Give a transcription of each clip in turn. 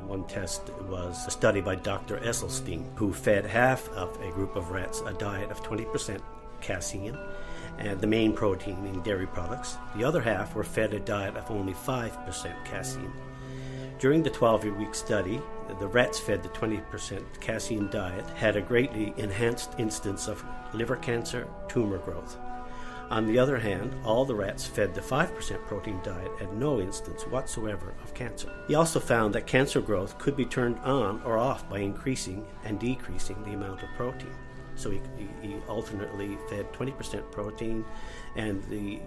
One test was a study by Dr. Esselstyn, who fed half of a group of rats a diet of 20% casein, and the main protein in dairy products. The other half were fed a diet of only 5% casein. During the 12-week study, the rats fed the 20% casein diet had a greatly enhanced instance of liver cancer tumor growth. On the other hand, all the rats fed the 5% protein diet had no instance whatsoever of cancer. He also found that cancer growth could be turned on or off by increasing and decreasing the amount of protein. So he alternately fed 20% protein, and the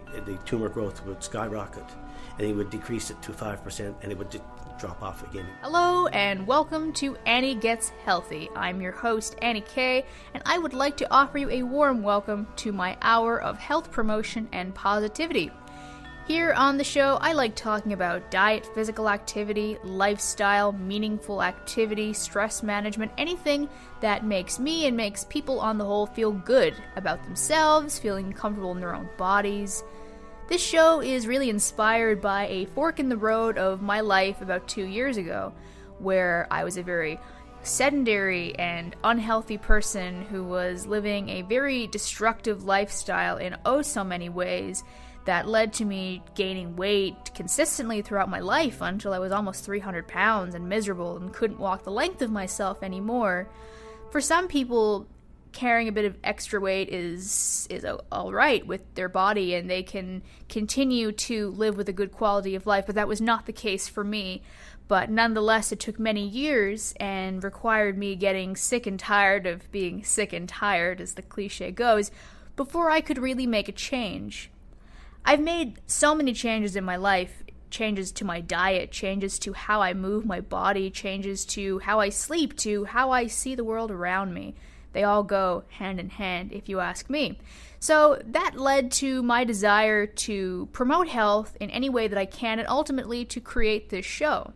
tumor growth would skyrocket, and he would decrease it to 5%, and it would drop off again. Hello and welcome to Annie Gets Healthy. I'm your host, Annie K, and I would like to offer you a warm welcome to my hour of health promotion and positivity. Here on the show, I like talking about diet, physical activity, lifestyle, meaningful activity, stress management, anything that makes me and makes people on the whole feel good about themselves, feeling comfortable in their own bodies. This show is really inspired by a fork in the road of my life about 2 years ago, where I was a very sedentary and unhealthy person who was living a very destructive lifestyle in oh so many ways that led to me gaining weight consistently throughout my life until I was almost 300 pounds and miserable and couldn't walk the length of myself anymore. For some people, carrying a bit of extra weight is all right with their body and they can continue to live with a good quality of life, but that was not the case for me. But nonetheless, it took many years and required me getting sick and tired of being sick and tired, as the cliche goes, before I could really make a change. I've made so many changes in my life, changes to my diet, changes to how I move my body, changes to how I sleep, to how I see the world around me. They all go hand in hand, if you ask me. So that led to my desire to promote health in any way that I can and ultimately to create this show.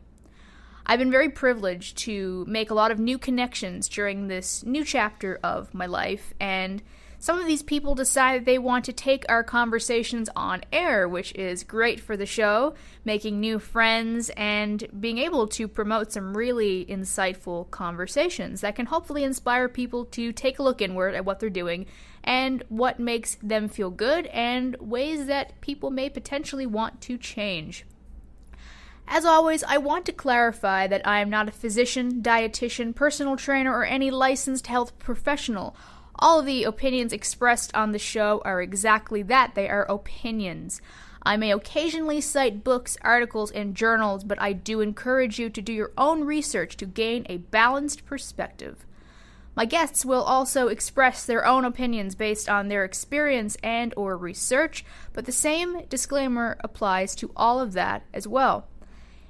I've been very privileged to make a lot of new connections during this new chapter of my life, and some of these people decided they want to take our conversations on air, which is great for the show, making new friends and being able to promote some really insightful conversations that can hopefully inspire people to take a look inward at what they're doing and what makes them feel good and ways that people may potentially want to change. As always, I want to clarify that I am not a physician, dietitian, personal trainer, or any licensed health professional. All of the opinions expressed on the show are exactly that. They are opinions. I may occasionally cite books, articles, and journals, but I do encourage you to do your own research to gain a balanced perspective. My guests will also express their own opinions based on their experience and or research, but the same disclaimer applies to all of that as well.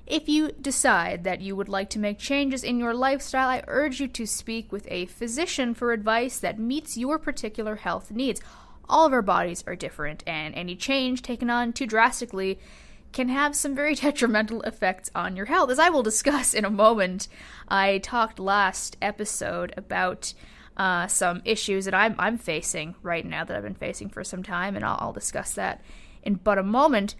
If you decide that you would like to make changes in your lifestyle, I urge you to speak with a physician for advice that meets your particular health needs. All of our bodies are different, and any change taken on too drastically can have some very detrimental effects on your health, as I will discuss in a moment. I talked last episode about some issues that I'm facing right now, that I've been facing for some time, and I'll discuss that in but a moment.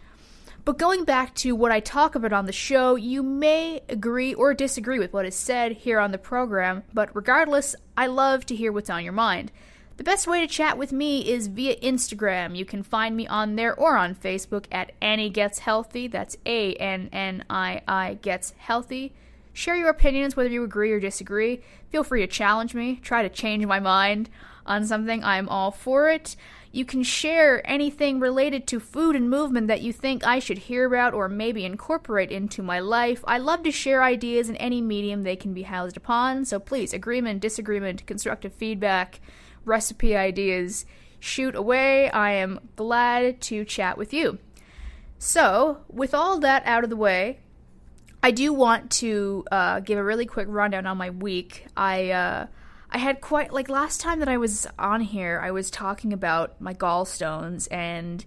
But going back to what I talk about on the show, you may agree or disagree with what is said here on the program, but regardless, I love to hear what's on your mind. The best way to chat with me is via Instagram. You can find me on there or on Facebook at Annie Gets Healthy. That's ANNII Gets Healthy. Share your opinions, whether you agree or disagree. Feel free to challenge me, try to change my mind on something. I'm all for it. You can share anything related to food and movement that you think I should hear about or maybe incorporate into my life. I love to share ideas in any medium they can be housed upon, so please, agreement, disagreement, constructive feedback, recipe ideas, shoot away. I am glad to chat with you. So, with all that out of the way, I do want to give a really quick rundown on my week. I had quite, last time that I was on here, I was talking about my gallstones, and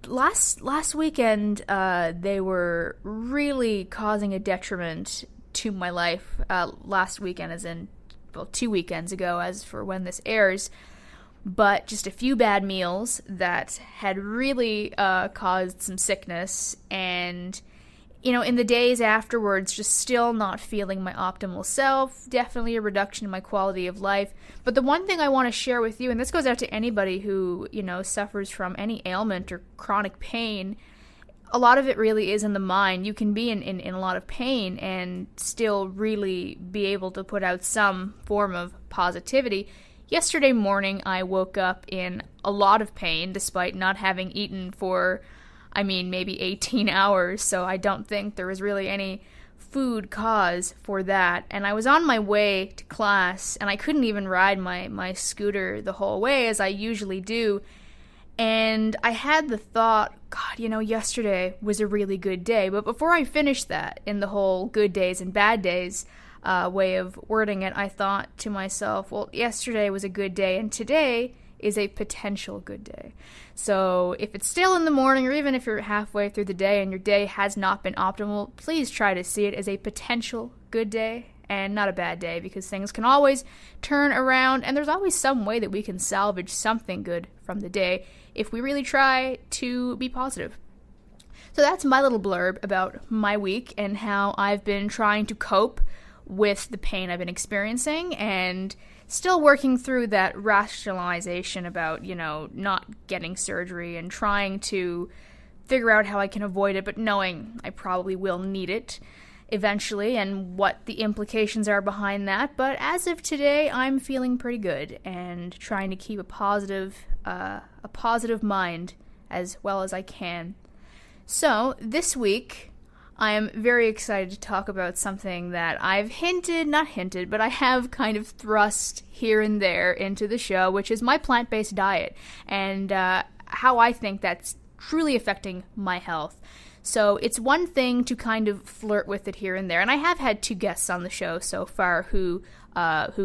last weekend, they were really causing a detriment to my life. Last weekend, as in, 2 weekends ago, as for when this airs, but just a few bad meals that had really caused some sickness, and in the days afterwards, just still not feeling my optimal self, definitely a reduction in my quality of life. But the one thing I want to share with you, and this goes out to anybody who, suffers from any ailment or chronic pain, a lot of it really is in the mind. You can be in a lot of pain and still really be able to put out some form of positivity. Yesterday morning, I woke up in a lot of pain, despite not having eaten for maybe 18 hours, so I don't think there was really any food cause for that. And I was on my way to class, and I couldn't even ride my scooter the whole way, as I usually do. And I had the thought, God, yesterday was a really good day. But before I finished that, in the whole good days and bad days way of wording it, I thought to myself, well, yesterday was a good day, and today is a potential good day. So if it's still in the morning, or even if you're halfway through the day and your day has not been optimal, please try to see it as a potential good day and not a bad day, because things can always turn around, and there's always some way that we can salvage something good from the day if we really try to be positive. So that's my little blurb about my week and how I've been trying to cope with the pain I've been experiencing, and still working through that rationalization about, not getting surgery and trying to figure out how I can avoid it, but knowing I probably will need it eventually and what the implications are behind that. But as of today, I'm feeling pretty good and trying to keep a positive mind as well as I can. So this week, I am very excited to talk about something that I've not hinted, but I have kind of thrust here and there into the show, which is my plant-based diet, and how I think that's truly affecting my health. So it's one thing to kind of flirt with it here and there, and I have had 2 guests on the show so far who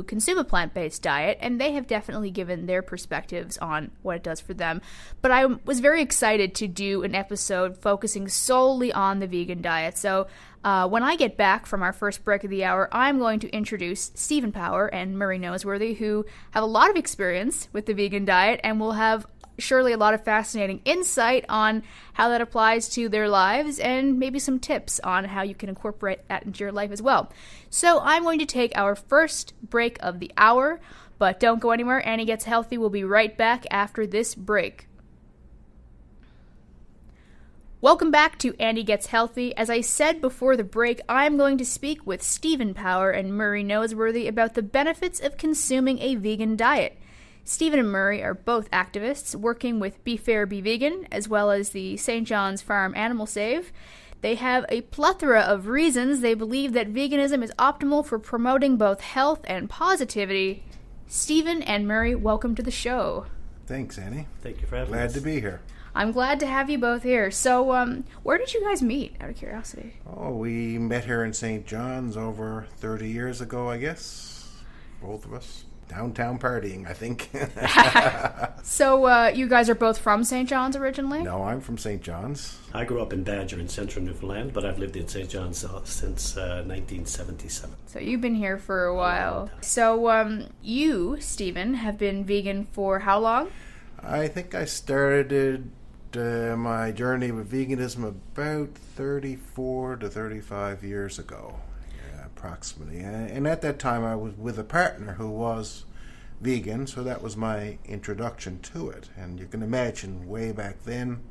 consume a plant-based diet, and they have definitely given their perspectives on what it does for them. But I was very excited to do an episode focusing solely on the vegan diet. So when I get back from our first break of the hour, I'm going to introduce Stephen Power and Murray Noseworthy, who have a lot of experience with the vegan diet and will have surely a lot of fascinating insight on how that applies to their lives, and maybe some tips on how you can incorporate that into your life as well. So I'm going to take our first break of the hour, but don't go anywhere. Annie Gets Healthy will be right back after this break. Welcome back to Annie Gets Healthy. As I said before the break, I'm going to speak with Stephen Power and Murray Noseworthy about the benefits of consuming a vegan diet. Stephen and Murray are both activists working with Be Fair, Be Vegan, as well as the St. John's Farm Animal Save. They have a plethora of reasons they believe that veganism is optimal for promoting both health and positivity. Stephen and Murray, welcome to the show. Thanks, Annie. Thank you for having us. Glad to be here. I'm glad to have you both here. So, where did you guys meet, out of curiosity? Oh, we met here in St. John's over 30 years ago, I guess. Both of us. Downtown partying, I think. So, you guys are both from St. John's originally? No, I'm from St. John's. I grew up in Badger in central Newfoundland, but I've lived in St. John's since 1977. So you've been here for a while. So, you, Stephen, have been vegan for how long? I think I started my journey with veganism about 34 to 35 years ago. Approximately. And at that time I was with a partner who was vegan, so that was my introduction to it. And you can imagine way back then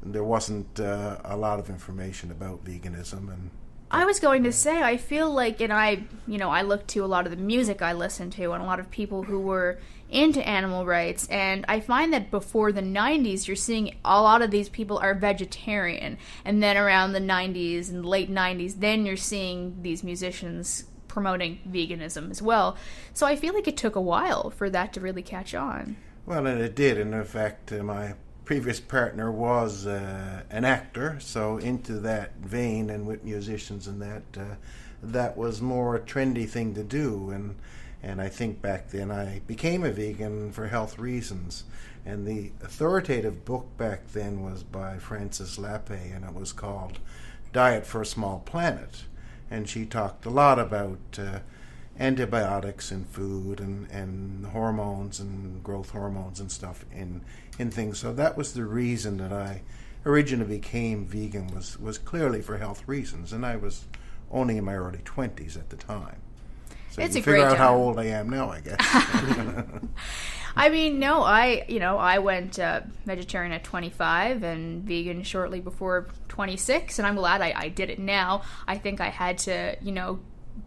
there wasn't a lot of information about veganism. And I was going to say, I feel like, and I look to a lot of the music I listen to and a lot of people who were into animal rights, and I find that before the 90s, you're seeing a lot of these people are vegetarian, and then around the 90s and late 90s, then you're seeing these musicians promoting veganism as well. So I feel like it took a while for that to really catch on. Well, and it did, and in fact, my previous partner was an actor, so into that vein and with musicians and that was more a trendy thing to do, and I think back then I became a vegan for health reasons. And the authoritative book back then was by Frances Lappe, and it was called Diet for a Small Planet. And she talked a lot about antibiotics in food and hormones and growth hormones and stuff in things. So that was the reason that I originally became vegan was clearly for health reasons, and I was only in my early 20s at the time. So it's you a figure great out time. how old I am now, I guess. I mean, no, I went vegetarian at 25 and vegan shortly before 26, and I'm glad I did it now. I think I had to,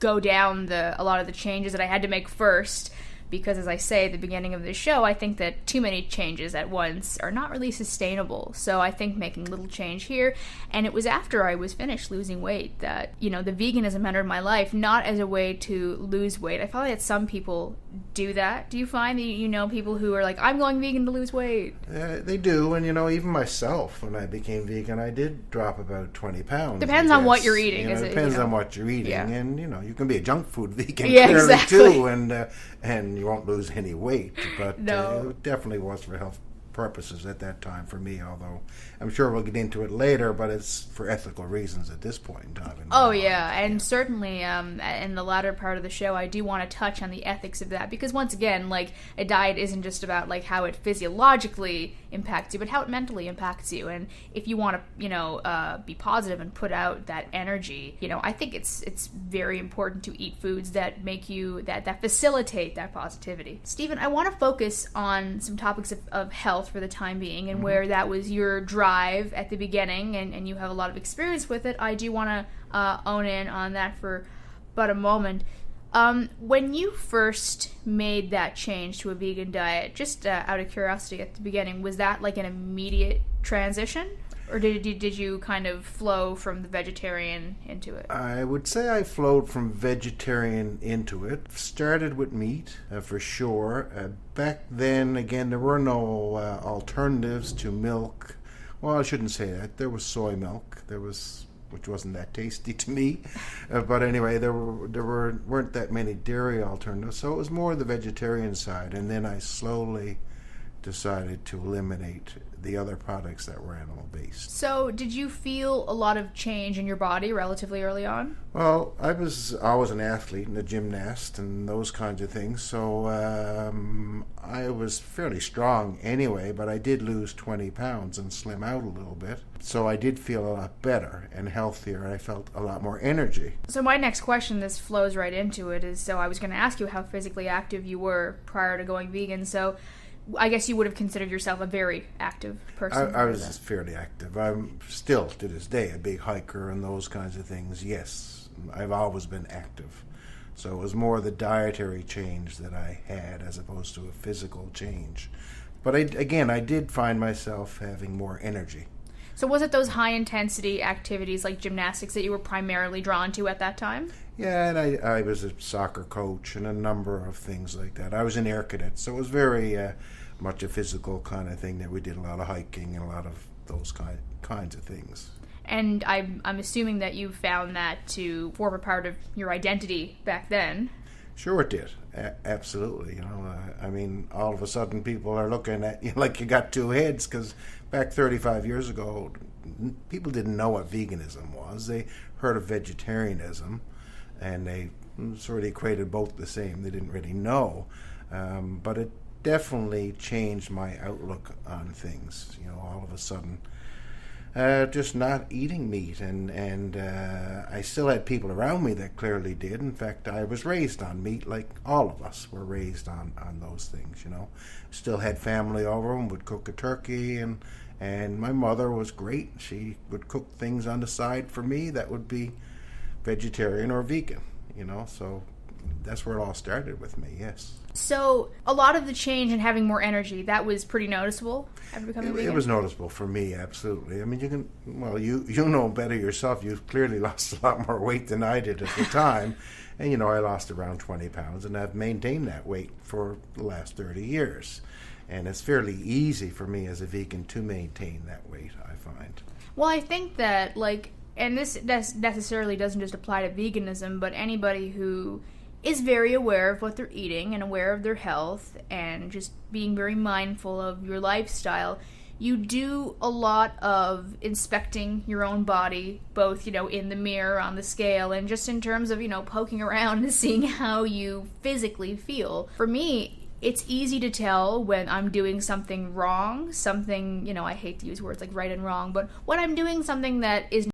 go down a lot of the changes that I had to make first, because as I say at the beginning of the show, I think that too many changes at once are not really sustainable. So I think making little change here, and it was after I was finished losing weight that, the veganism entered my life, not as a way to lose weight. I find that some people do that. Do you find that you know people who are like, I'm going vegan to lose weight? They do, and even myself, when I became vegan, I did drop about 20 pounds. Depends on what you're eating. Depends on what you're eating, Yeah. and you can be a junk food vegan Yeah, clearly exactly. too, and you won't lose any weight, but No. it definitely was for health purposes at that time for me, although I'm sure we'll get into it later, but it's for ethical reasons at this point in time. Oh, yeah, and certainly in the latter part of the show, I do want to touch on the ethics of that, because once again, a diet isn't just about, how it physiologically impacts you, but how it mentally impacts you, and if you want to, be positive and put out that energy, I think it's very important to eat foods that make you, that facilitate that positivity. Stephen, I want to focus on some topics of health for the time being, and where that was your drive at the beginning, and you have a lot of experience with it. I do want to own in on that for but a moment. When you first made that change to a vegan diet, just out of curiosity at the beginning, was that an immediate transition? Or did you kind of flow from the vegetarian into it? I would say I flowed from vegetarian into it. Started with meat, for sure. Back then, again, there were no alternatives to milk. Well, I shouldn't say that. There was soy milk. Which wasn't that tasty to me. But anyway, there weren't that many dairy alternatives. So it was more the vegetarian side. And then I slowly decided to eliminate the other products that were animal-based. So did you feel a lot of change in your body relatively early on? Well, I was always an athlete and a gymnast and those kinds of things, so I was fairly strong anyway, but I did lose 20 pounds and slim out a little bit. So I did feel a lot better and healthier, and I felt a lot more energy. So my next question, this flows right into it, is so I was going to ask you how physically active you were prior to going vegan, so I guess you would have considered yourself a very active person. I was fairly active. I'm still, to this day, a big hiker and those kinds of things. Yes, I've always been active. So it was more the dietary change that I had as opposed to a physical change. But I did find myself having more energy. So was it those high-intensity activities like gymnastics that you were primarily drawn to at that time? Yeah, and I was a soccer coach and a number of things like that. I was an air cadet, so it was very much a physical kind of thing that we did a lot of hiking and a lot of those kinds of things. And I'm assuming that you found that to form a part of your identity back then. Sure it did. Absolutely. I mean, all of a sudden people are looking at you like you got two heads, because back 35 years ago, people didn't know what veganism was. They heard of vegetarianism, and they sort of equated both the same. They didn't really know. But it definitely changed my outlook on things. All of a sudden, just not eating meat, and I still had people around me that clearly did. In fact, I was raised on meat, like all of us were raised on those things. Still had family over and would cook a turkey, and my mother was great. She would cook things on the side for me that would be vegetarian or vegan. So that's where it all started with me. Yes. So a lot of the change in having more energy, that was pretty noticeable after becoming vegan? It was noticeable for me, absolutely. I mean, you know better yourself. You've clearly lost a lot more weight than I did at the time. And, I lost around 20 pounds, and I've maintained that weight for the last 30 years. And it's fairly easy for me as a vegan to maintain that weight, I find. Well, I think that, and this necessarily doesn't just apply to veganism, but anybody who is very aware of what they're eating and aware of their health and just being very mindful of your lifestyle, you do a lot of inspecting your own body, both, in the mirror, on the scale, and just in terms of, poking around and seeing how you physically feel. For me, it's easy to tell when I'm doing something wrong, something, I hate to use words like right and wrong, but when I'm doing something that is